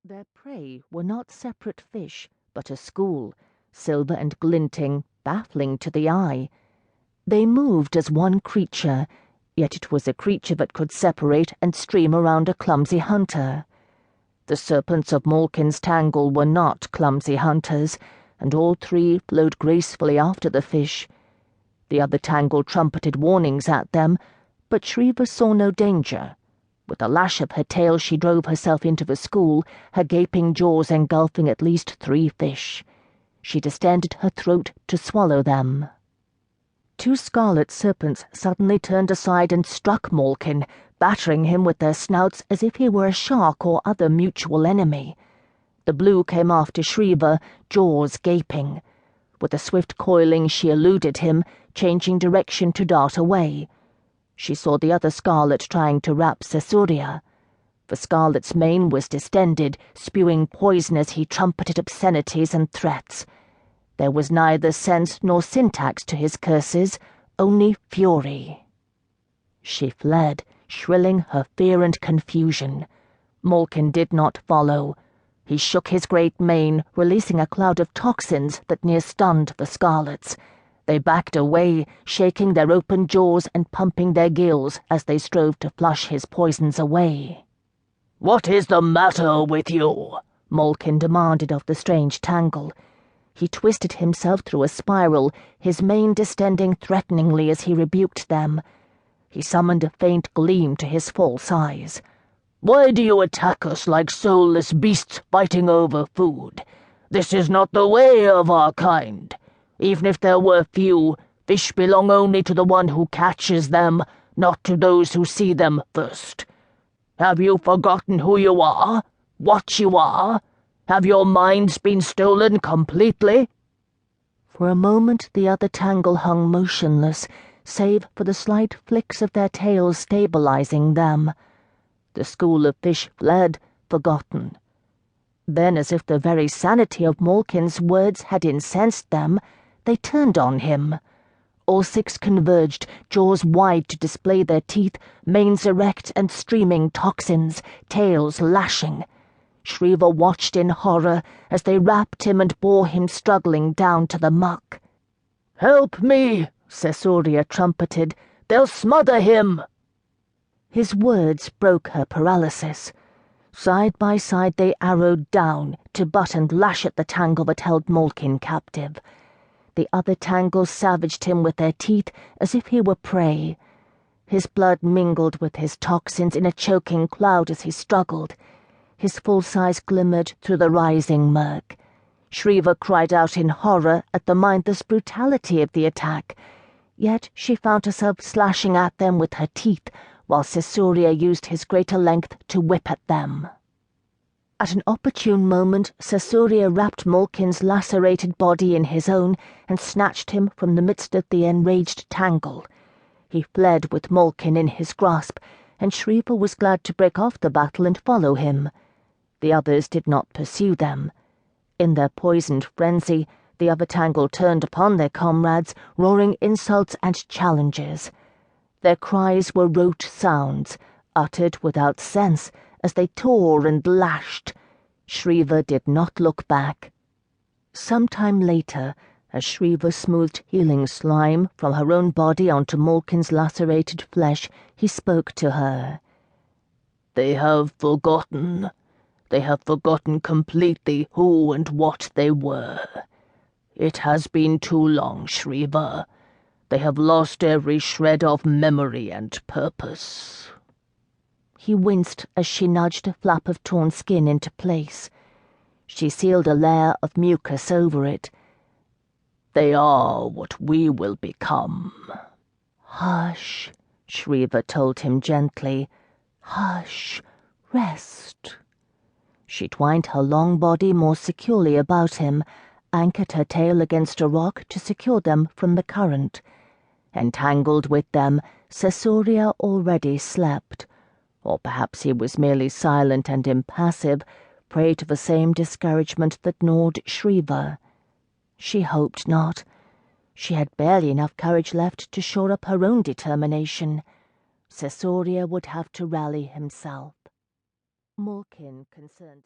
Their prey were not separate fish, but a school, silver and glinting, baffling to the eye. They moved as one creature, yet it was a creature that could separate and stream around a clumsy hunter. The serpents of Malkin's tangle were not clumsy hunters, and all three flowed gracefully after the fish. The other tangle trumpeted warnings at them, but Shriva saw no danger. With a lash of her tail she drove herself into the school, her gaping jaws engulfing at least 3 fish. She distended her throat to swallow them. 2 scarlet serpents suddenly turned aside and struck Malkin, battering him with their snouts as if he were a shark or other mutual enemy. The blue came after Shriva, jaws gaping. With a swift coiling she eluded him, changing direction to dart away. She saw the other scarlet trying to wrap Cesuria. The scarlet's mane was distended, spewing poison as he trumpeted obscenities and threats. There was neither sense nor syntax to his curses, only fury. She fled, shrilling her fear and confusion. Malkin did not follow. He shook his great mane, releasing a cloud of toxins that near stunned the scarlets. They backed away, shaking their open jaws and pumping their gills as they strove to flush his poisons away. "What is the matter with you?" Malkin demanded of the strange tangle. He twisted himself through a spiral, his mane distending threateningly as he rebuked them. He summoned a faint gleam to his false eyes. "Why do you attack us like soulless beasts fighting over food? This is not the way of our kind. Even if there were few, fish belong only to the one who catches them, not to those who see them first. Have you forgotten who you are? What you are? Have your minds been stolen completely?" For a moment the other tangle hung motionless, save for the slight flicks of their tails stabilizing them. The school of fish fled, forgotten. Then, as if the very sanity of Malkin's words had incensed them, they turned on him. All 6 converged, jaws wide to display their teeth, manes erect and streaming toxins, tails lashing. Shriva watched in horror as they wrapped him and bore him struggling down to the muck. "Help me!" Cesuria trumpeted. "They'll smother him!" His words broke her paralysis. Side by side they arrowed down to butt and lash at the tangle that held Malkin captive. The other tangles savaged him with their teeth as if he were prey. His blood mingled with his toxins in a choking cloud as he struggled. His false eyes glimmered through the rising murk. Shriva cried out in horror at the mindless brutality of the attack, yet she found herself slashing at them with her teeth, while Cesuria used his greater length to whip at them. At an opportune moment, Cesuria wrapped Malkin's lacerated body in his own and snatched him from the midst of the enraged tangle. He fled with Malkin in his grasp, and Shriva was glad to break off the battle and follow him. The others did not pursue them. In their poisoned frenzy, the other tangle turned upon their comrades, roaring insults and challenges. Their cries were rote sounds, uttered without sense, as they tore and lashed. Shriva did not look back. Some time later, as Shriva smoothed healing slime from her own body onto Malkin's lacerated flesh, he spoke to her. "They have forgotten. They have forgotten completely who and what they were. It has been too long, Shriva. They have lost every shred of memory and purpose." He winced as she nudged a flap of torn skin into place. She sealed a layer of mucus over it. "They are what we will become." "Hush," Shriva told him gently. "Hush, rest." She twined her long body more securely about him, anchored her tail against a rock to secure them from the current. Entangled with them, Cesuria already slept. Or perhaps he was merely silent and impassive, prey to the same discouragement that gnawed Shriva. She hoped not. She had barely enough courage left to shore up her own determination. Cesuria would have to rally himself. Malkin, concerned